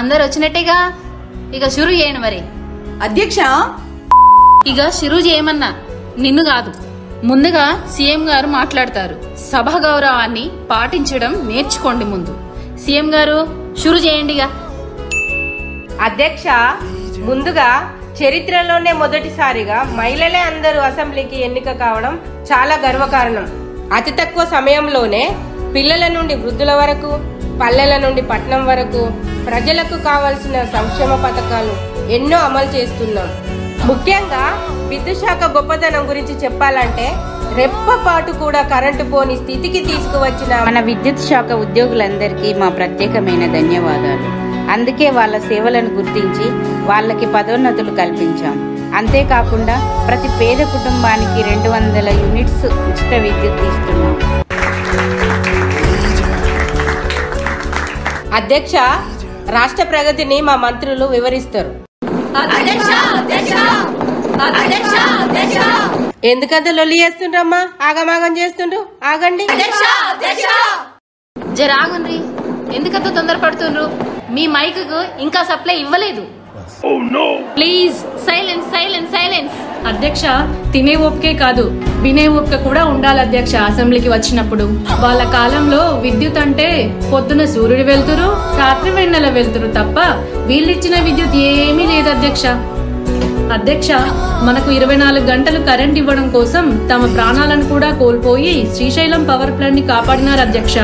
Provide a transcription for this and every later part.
అందరు వచ్చినట్టేగా, ఇక షురు చేయండి మరి. అధ్యక్ష, ఇక షురు చేయమన్నా నిన్ను కాదు. ముందుగా సీఎం గారు మాట్లాడతారు. సభ గౌరవాన్ని పాటించడం నేర్చుకోండి. ముందు సీఎం గారు షురు చేయండి. అధ్యక్ష, ముందుగా చరిత్రలోనే మొదటిసారిగా మహిళలే అందరూ అసెంబ్లీకి ఎన్నిక కావడం చాలా గర్వకారణం. అతి తక్కువ సమయంలోనే పిల్లల నుండి వృద్ధుల వరకు, పల్లెల నుండి పట్టణం వరకు ప్రజలకు కావాల్సిన సంక్షేమ పథకాలు ఎన్నో అమలు చేస్తున్నాం. ముఖ్యంగా విద్యుత్ శాఖ గొప్పతనం గురించి చెప్పాలంటే రెప్పపాటు కూడా కరెంటు పోని స్థితికి తీసుకువచ్చిన మన విద్యుత్ శాఖ ఉద్యోగులందరికీ మా ప్రత్యేకమైన ధన్యవాదాలు. అందుకే వాళ్ళ సేవలను గుర్తించి వాళ్ళకి పదోన్నతులు కల్పించాం. అంతేకాకుండా ప్రతి పేద కుటుంబానికి 200 యూనిట్స్ ఉచిత విద్యుత్ ఇస్తున్నాం. అధ్యక్ష, రాష్ట్ర ప్రగతిని మా మంత్రులు వివరిస్తారు. ఎందుకంత లొల్లి చేస్తుండ్రమ్మా? ఆగమాగం చేస్తుండ్రు, ఆగండి. జరాగుండ్రి, ఎందుకంత తొందరపడుతుండ్రు? మీ మైక్ కు ఇంకా సప్లై ఇవ్వలేదు. Please silence silence silence. అధ్యక్ష, తినే ఓపికే కాదు వినే ఓపిక కూడా ఉండాలి అధ్యక్ష. అసెంబ్లీకి వచ్చినప్పుడు వాళ్ళ కాలంలో విద్యుత్ అంటే పొద్దున సూర్యుడు వెళ్తురు, రాత్రి వెన్నెల వెళ్తురు తప్ప వీళ్ళిచ్చిన విద్యుత్ ఏమీ లేదు అధ్యక్ష. అధ్యక్ష, మనకు 24 గంటలు కరెంట్ ఇవ్వడం కోసం తమ ప్రాణాలను కూడా కోల్పోయి శ్రీశైలం పవర్ ప్లాంట్ ని కాపాడినారు అధ్యక్ష.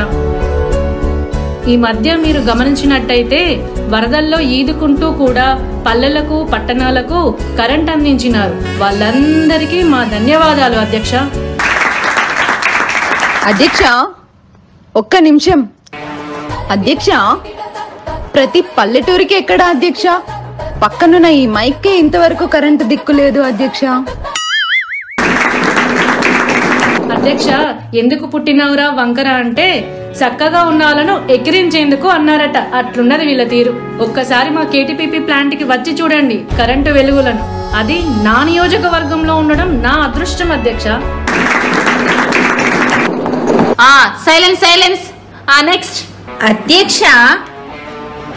ఈ మధ్య మీరు గమనించినట్టయితే వరదల్లో ఈదుకుంటూ కూడా పల్లెలకు పట్టణాలకు కరెంట్ అందించినారు. వాళ్ళందరికీ మా ధన్యవాదాలు అధ్యక్ష. అధ్యక్ష ఒక్క నిమిషం. అధ్యక్ష, ప్రతి పల్లెటూరికి ఎక్కడా అధ్యక్ష? పక్కనున్న ఈ మైక్కే ఇంతవరకు కరెంటు దిక్కులేదు అధ్యక్ష. అధ్యక్ష, ఎందుకు పుట్టినవురా వంకర అంటే చక్కగా ఉన్న వాళ్ళను ఎక్కిరించేందుకు అన్నారట. అట్లున్నది వీళ్ళ తీరు. ఒక్కసారి మా కేటీపీపీ ప్లాంట్ కి వచ్చి చూడండి కరెంటు వెలుగులను. అది నా నియోజకవర్గంలో ఉండడం నా అదృష్టం అధ్యక్ష. Silence silence. నెక్స్ట్. అధ్యక్ష,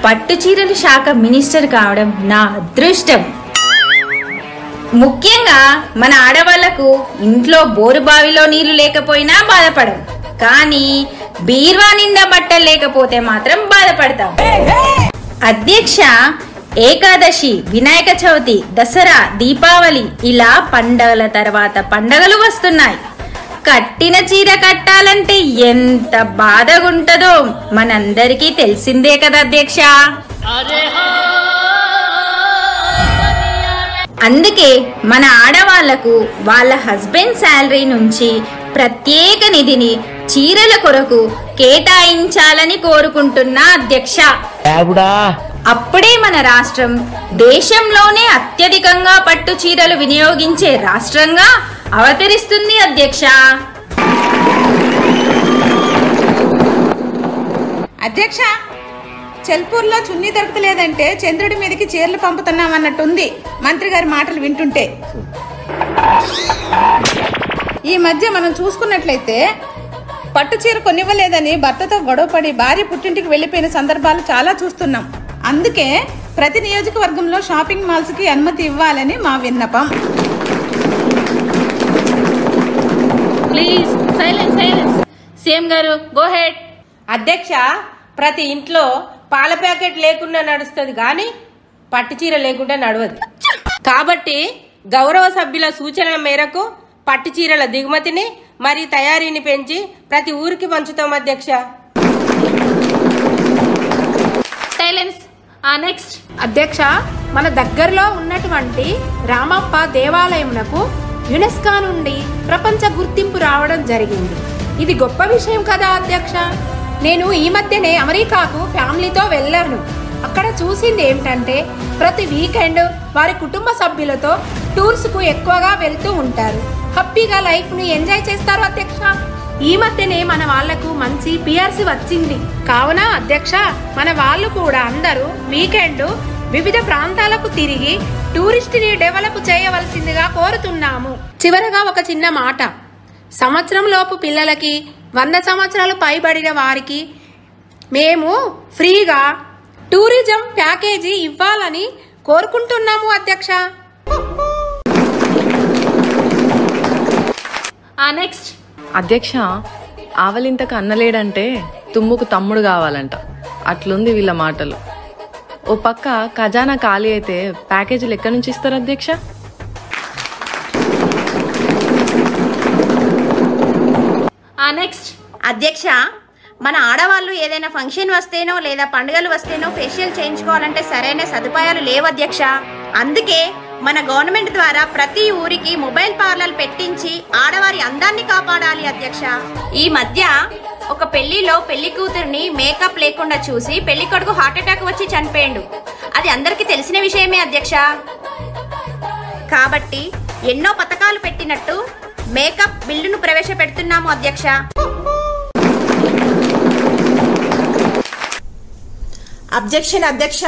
పట్టు చీరల శాఖ మినిస్టర్ కావడం నా అదృష్టం. ముఖ్యంగా మన ఆడవాళ్లకు ఇంట్లో బోరు బావిలో నీళ్లు లేకపోయినా బాధపడం, కానీ బీర్వా నిండా బట్టలు లేకపోతే మాత్రం బాధపడతాం. అధ్యక్ష, ఏకాదశి, వినాయక చవితి, దసరా, దీపావళి ఇలా పండగల తర్వాత పండగలు వస్తున్నాయి. కట్టిన చీర కట్టాలంటే ఎంత బాధగుంటదో మనందరికీ తెలిసిందే కదా అధ్యక్ష. అందుకే మన ఆడవాళ్లకు వాళ్ళ హస్బెండ్ శాలరీ నుంచి ప్రత్యేక నిధిని చీరల కొరకు కేటాయించాలని కోరుకుంటున్నా అధ్యక్ష. అప్పుడే మన రాష్ట్రం దేశంలోనే అత్యధికంగా పట్టు చీరలు వినియోగించే రాష్ట్రంగా అవతరిస్తుంది అధ్యక్ష. అధ్యక్ష, చెల్పూర్లో చున్నీ దొరకలేదంటే చంద్రుడి మీదకి చీరలు పంపుతున్నామన్నట్టుంది మంత్రి గారి మాటలు వింటుంటే. ఈ మధ్య మనం చూసుకున్నట్లయితే పట్టు చీర కొనివ్వలేదని భర్తతో గొడవపడి భార్య పుట్టింటికి వెళ్లిపోయిన సందర్భాలు చాలా చూస్తున్నాం. అందుకే ప్రతి నియోజకవర్గంలో షాపింగ్ మాల్స్ కి అనుమతి ఇవ్వాలని మా విన్నపం. Please silence silence. సీఎం గారు గో హెడ్. అధ్యక్ష, ప్రతి ఇంట్లో పాల ప్యాకెట్ లేకుండా నడుస్తుంది కానీ పట్టు చీర లేకుండా నడవదు. కాబట్టి గౌరవ సభ్యుల సూచనల మేరకు పట్టు చీరల దిగుమతిని మరియు తయారీని పెంచి ప్రతి ఊరికి పంచుతాం అధ్యక్ష. సైలెన్స్. నెక్స్ట్. అధ్యక్ష, మన దగ్గరలో ఉన్నటువంటి రామప్ప దేవాలయమునకు యునెస్కో నుండి ప్రపంచ గుర్తింపు రావడం జరిగింది. ఇది గొప్ప విషయం కదా అధ్యక్ష. నేను ఈ మధ్యనే అమెరికాకు ఫ్యామిలీతో వెళ్ళాను. అక్కడ చూసింది ఏమిటంటే ప్రతి వీకెండ్ వారి కుటుంబ సభ్యులతో టూర్స్ కు ఎక్కువగా వెళ్తూ ఉంటారు. హ్యాపీగా లైఫ్ ను ఎంజాయ్ చేస్తారు అధ్యక్ష. ఈ మధ్యనే మన వాళ్లకు మంచి పిఆర్సి వచ్చింది. కావున అధ్యక్ష, మన వాళ్ళు కూడా అందరూ వీకెండ్ వివిధ ప్రాంతాలకు తిరిగి టూరిస్ట్ ని డెవలప్ చేయవలసిందిగా కోరుతున్నాము. చివరగా ఒక చిన్న మాట. సంవత్సరం లోపు పిల్లలకి 100 సంవత్సరాలు పైబడిన వారికి మేము ఫ్రీగా టూరిజం ప్యాకేజీ ఇవ్వాలని కోరుకుంటున్నాము అధ్యక్ష. నెక్స్ట్. అధ్యక్ష, ఆవలింతకు అన్నలేడంటే తుమ్ముకు తమ్ముడు కావాలంట. అట్లుంది వీళ్ళ మాటలు. ఓ పక్క ఖజానా ఖాళీ అయితే ప్యాకేజీలు ఎక్కడి నుంచి ఇస్తారు అధ్యక్ష? నెక్స్ట్. అధ్యక్ష, మన ఆడవాళ్ళు ఏదైనా ఫంక్షన్ వస్తేనో లేదా పండుగలు వస్తేనో ఫేషియల్ చేయించుకోవాలంటే సరైన సదుపాయాలు లేవు అధ్యక్ష. అందుకే మన గవర్నమెంట్ ద్వారా ప్రతి ఊరికి మొబైల్ పార్లర్ పెట్టించి ఆడవారి అందాన్ని కాపాడాలి అధ్యక్ష. ఈ మధ్య ఒక పెళ్లిలో పెళ్లి కూతురిని మేకప్ లేకుండా చూసి పెళ్లి కొడుకు హార్ట్ అటాక్ వచ్చి చనిపోయాడు. అది అందరికీ తెలిసిన విషయమే అధ్యక్ష. కాబట్టి ఎన్నో పథకాలు పెట్టినట్టు మేకప్ బిల్లును ప్రవేశపెడుతున్నాము అధ్యక్ష. అబ్జెక్షన్ అధ్యక్ష.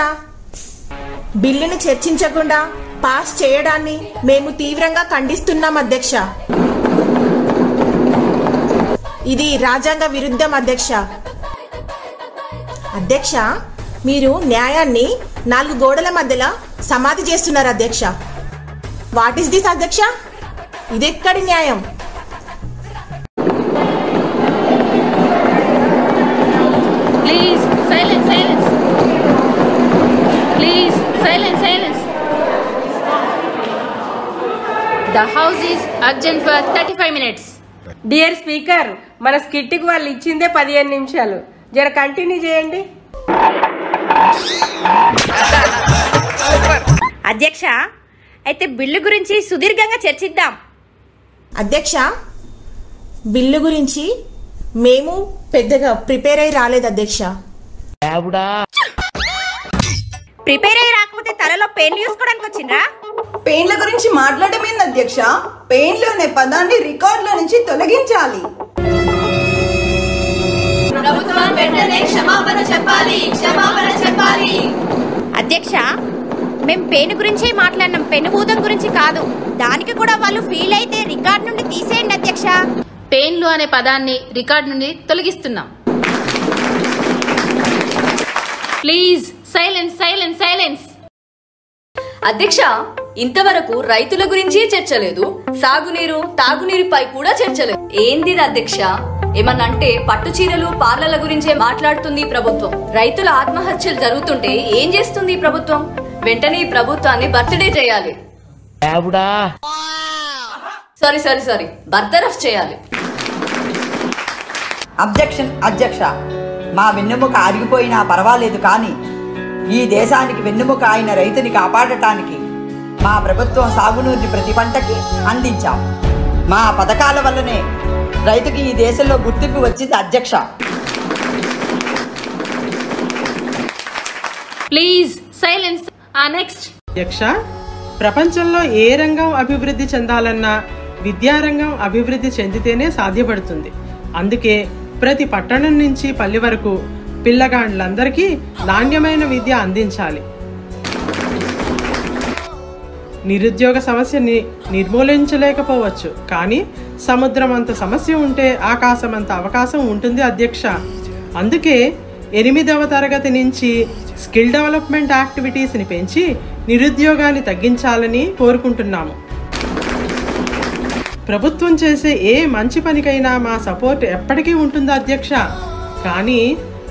బిల్లును చర్చించకుండా పాస్ చేయడాన్ని మేము తీవ్రంగా ఖండిస్తున్నాం అధ్యక్ష. ఇది రాజ్యాంగ విరుద్ధం అధ్యక్ష. అధ్యక్ష, మీరు న్యాయాన్ని 4 గోడల మధ్యలో సమాధి చేస్తున్నారు అధ్యక్ష. వాట్ ఈస్ దిస్ అధ్యక్ష? ఇదెక్కడి న్యాయం? Please silence, silence. Please silence, silence. The house is urgent for 35 minutes. Dear speaker, మన స్కిట్కి వాళ్ళు ఇచ్చిందే 15 నిమిషాలు. జర కంటిన్యూ చేయండి. అధ్యక్ష, అయితే బిల్లు గురించి సుదీర్ఘంగా చర్చిద్దాం. అధ్యక్ష, బిల్లు గురించి మేము పెద్దగా ప్రిపేర్ అయి రాలేదు అధ్యక్ష. ప్రిపేర్ అయ్యి రాకపోతే తలలో పెయిన్ చూసుకోవడానికి వచ్చిండ్రా? పెయిన్ల గురించి మాట్లాడమేంది అధ్యక్ష? పెయిన్లు అనే పదాన్ని రికార్డుల నుంచి తొలగించాలి. అధ్యక్ష, మేం పెయిన్ గురించే మాట్లాడినాం, పెనుభూతం గురించి కాదు. దానికి కూడా వాళ్ళు ఫీల్ అయితే రికార్డ్ నుండి తీసేయండి అధ్యక్ష. పెయిన్లు అనే పదాన్ని రికార్డ్ నుండి తొలగిస్తున్నాం. Please silence, silence, silence. అధ్యక్ష, ఇంతవరకు రైతుల గురించి చర్చ లేదు, సాగునీరు తాగునీరుపై కూడా చర్చ లేదు. ఏంది అధ్యక్ష? ఏమన్నంటే పట్టు చీరలు పార్లర్ల గురించే మాట్లాడుతుంది ప్రభుత్వం. రైతుల ఆత్మహత్యలు జరుగుతుంటే ఏం చేస్తుంది ప్రభుత్వం? వెంటనే ఈ ప్రభుత్వాన్ని బర్త్డే చేయాలి. సారీ బర్తరఫ్ చేయాలి. అబ్జెక్షన్ అధ్యక్ష. మా వెన్నెముక అరిగిపోయినా పర్వాలేదు, కానీ ఈ దేశానికి వెన్నెముక అయిన రైతుని కాపాడటానికి మా ప్రభుత్వం సాగునీరుని ప్రతి పంటకి అందించాం. మా పథకాల వల్లనే రైతుకి ఈ దేశంలో గుర్తింపు వచ్చింది అధ్యక్ష. Please silence. నెక్స్ట్. అధ్యక్ష, ప్రపంచంలో ఏ రంగం అభివృద్ధి చెందాలన్నా విద్యారంగం అభివృద్ధి చెందితేనే సాధ్యపడుతుంది. అందుకే ప్రతి పట్టణం నుంచి పల్లె వరకు పిల్లగాండ్లందరికీ నాణ్యమైన విద్య అందించాలి. నిరుద్యోగ సమస్యని నిర్మూలించలేకపోవచ్చు, కానీ సముద్రం అంత సమస్య ఉంటే ఆకాశం అంత అవకాశం ఉంటుంది అధ్యక్ష. అందుకే 8వ తరగతి నుంచి స్కిల్ డెవలప్మెంట్ యాక్టివిటీస్ని పెంచి నిరుద్యోగాన్ని తగ్గించాలని కోరుకుంటున్నాము. ప్రభుత్వం చేసే ఏ మంచి పనికైనా మా సపోర్ట్ ఎప్పటికీ ఉంటుంది అధ్యక్ష. కానీ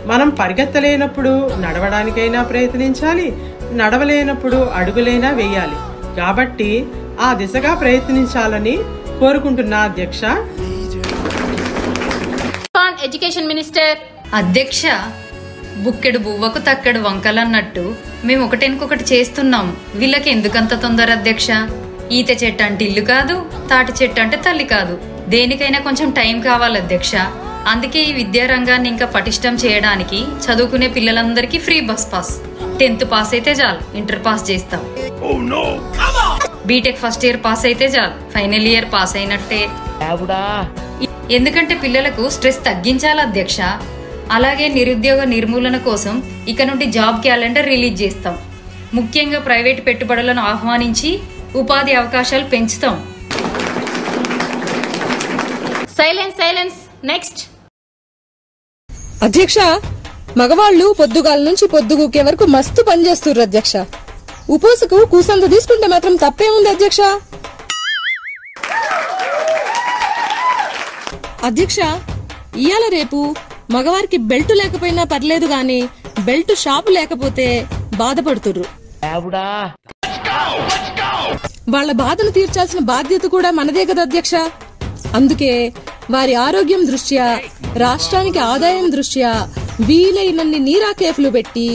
మనం పరిగెత్తలేనప్పుడు నడవడానికైనా ప్రయత్నించాలి, నడవలేనప్పుడు అడుగులైనా వేయాలి. కాబట్టి ఆ దిశగా ప్రయత్నించాలని కోరుకుంటున్నా అధ్యక్ష. Education minister. అధ్యక్ష, బుక్కెడు బువ్వకు తక్కెడు వంకలన్నట్టు మేము ఒకటెనుకొకటి చేస్తున్నాం. వీళ్ళకి ఎందుకంత తొందర అధ్యక్ష? ఈత చెట్టు అంటే ఇల్లు కాదు, తాటి చెట్టు అంటే తల్లి కాదు. దేనికైనా కొంచెం టైం కావాలి అధ్యక్ష. అందుకే ఈ విద్యారంగాన్ని ఇంకా పటిష్టం చేయడానికి చదువుకునే పిల్లలందరికీ free bus pass. 10th pass అయితే చాలు, ఇంటర్ పాస్ చేస్తాం. బీటెక్ ఫస్ట్ ఇయర్ పాస్ అయితే చాలు, ఫైనల్ ఇయర్ పాస్ అయినట్టే. ఎందుకంటే పిల్లలకు స్ట్రెస్ తగ్గించాలి అధ్యక్ష. అలాగే నిరుద్యోగ నిర్మూలన కోసం ఇక నుండి జాబ్ క్యాలెండర్ రిలీజ్ చేస్తాం. ముఖ్యంగా ప్రైవేట్ పెట్టుబడులను ఆహ్వానించి ఉపాధి అవకాశాలు పెంచుతాం. Silence, silence. నెక్స్ట్. అధ్యక్ష, మగవాళ్ళు పొద్దుగాల నుంచి పొద్దుగూకే వరకు మస్తు పనిచేస్తుర్రు అధ్యక్ష. ఉపవాసకు కూసంత తీసుకుంటే మాత్రం తప్పేముంది అధ్యక్ష. అధ్యక్ష, ఇయాల రేపు మగవారికి బెల్ట్ లేకపోయినా పర్లేదు గాని బెల్ట్ షాపు లేకపోతే బాధపడుతుర్రు. వాళ్ళ బాధను తీర్చాల్సిన బాధ్యత కూడా మనదే కదా అధ్యక్ష. అందుకే వారి ఆరోగ్యం దృష్ట్యా, రాష్ట్రానికి ఆదాయం దృష్ట్యా వీలైనన్ని నీరా కేఫ్లు పెట్టి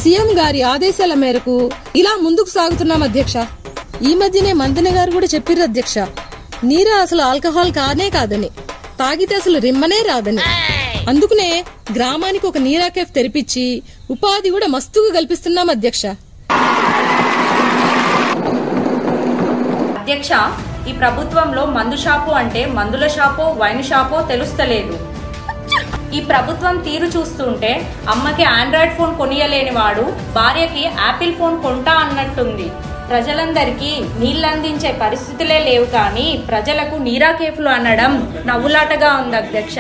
సీఎం గారి ఆదేశాల మేరకు ఇలా ముందుకు సాగుతున్నాం అధ్యక్ష. ఈ మధ్యనే మంతెన గారు కూడా చెప్పిర్రు అధ్యక్ష, నీరా అసలు ఆల్కహాల్ కానే కాదని, తాగితే అసలు రిమ్మనే రాదని. అందుకనే గ్రామానికి ఒక నీరా కేఫ్ తెరిపించి ఉపాధి కూడా మస్తుగా కల్పిస్తున్నాం అధ్యక్ష. అధ్యక్ష, ఈ ప్రభుత్వంలో మందు షాపు అంటే మందుల షాపో వైన్ షాపో తెలుస్తలేదు. ఈ ప్రభుత్వం తీరు చూస్తుంటే అమ్మకి ఆండ్రాయిడ్ ఫోన్ కొనియలేని వాడు భార్యకి యాపిల్ ఫోన్ కొంటా అన్నట్టుంది. ప్రజలందరికీ నీళ్లందించే పరిస్థితులే లేవు కానీ ప్రజలకు నీరా కేఫ్లు అనడం నవ్వులాటగా ఉంది అధ్యక్ష.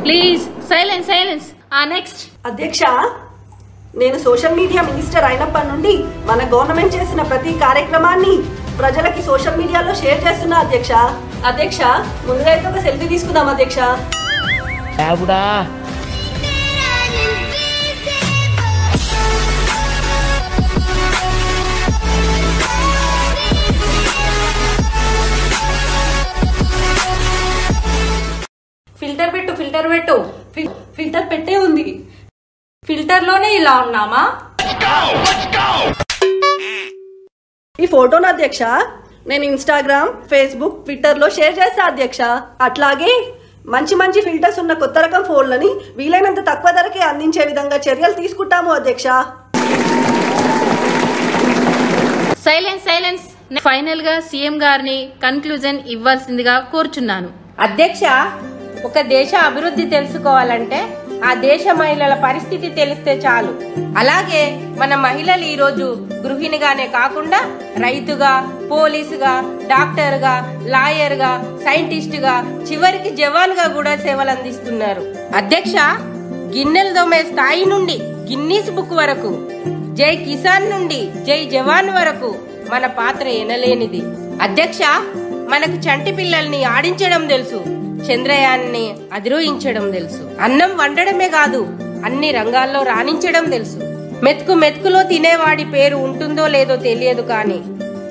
Please silence silence. నెక్స్ట్ అధ్యక్ష, నేను సోషల్ మీడియా మినిస్టర్ అయినప్పటి నుండి మన గవర్నమెంట్ చేసిన ప్రతి కార్యక్రమాన్ని ప్రజలకి సోషల్ మీడియాలో షేర్ చేస్తున్నా అధ్యక్ష. అధ్యక్ష, ముందుగా అయితే ఒక సెల్ఫీ తీసుకుందాం అధ్యక్ష. ఫిల్టర్ పెట్టు, ఫిల్టర్ పెట్టు. ఫిల్టర్ పెట్టే ఉంది. ఫిల్టర్ లోనే ఇలా ఉన్నామా? ఈ ఫోటోను అధ్యక్ష నేను ఇన్స్టాగ్రామ్, ఫేస్బుక్, ట్విట్టర్ లో షేర్ చేస్తా అధ్యక్ష. అట్లాగే మంచి మంచి ఫిల్టర్స్ ఉన్న కొత్త రకం ఫోన్లని వీలైనంత తక్కువ ధరకే అందించే విధంగా చర్యలు తీసుకుంటాము అధ్యక్ష. Silence silence. ఫైనల్ గా సీఎం గారిని కన్క్లూజన్ ఇవ్వాల్సిందిగా కోరుచున్నాను. అధ్యక్ష, ఒక దేశ అభివృద్ధి తెలుసుకోవాలంటే ఆ దేశ మహిళల పరిస్థితి తెలిస్తే చాలు. అలాగే మన మహిళలు ఈ రోజు గృహిణిగానే కాకుండా రైతుగా, పోలీసుగా, డాక్టర్గా, లాయర్గా, సైంటిస్టుగా, చివరికి జవాన్గా కూడా సేవలు అందిస్తున్నారు. అధ్యక్ష, గిన్నెలు దొమ్మే స్థాయి నుండి గిన్నీస్ బుక్ వరకు, జై కిసాన్ నుండి జై జవాన్ వరకు మన పాత్ర ఎనలేనిది. అధ్యక్ష, మనకు చంటి పిల్లల్ని ఆడించడం తెలుసు, చంద్రయాన్ని అధిరోహించడం తెలుసు, అన్నం వండడమే కాదు అన్ని రంగాల్లో రాణించడం తెలుసు. మెతుకు మెతుకులో తినేవాడి పేరు ఉంటుందో లేదో తెలియదు కానీ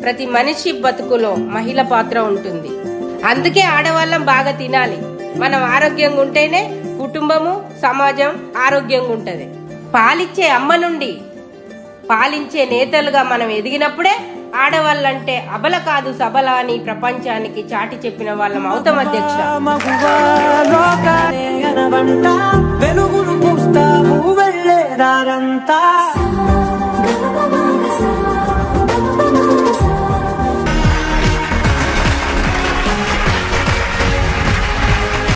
ప్రతి మనిషి బతుకులో మహిళ పాత్ర ఉంటుంది. అందుకే ఆడవాళ్ళం బాగా తినాలి. మనం ఆరోగ్యంగా ఉంటేనే కుటుంబము, సమాజం ఆరోగ్యంగా ఉంటది. పాలిచ్చే అమ్మ నుండి పాలించే నేతలుగా మనం ఎదిగినప్పుడే ఆడవాళ్ళంటే అబల కాదు సబల అని ప్రపంచానికి చాటి చెప్పిన వాళ్ళం అవుతాం అధ్యక్ష. వెలుగులు పూస్తావు వెళ్ళేదారంతా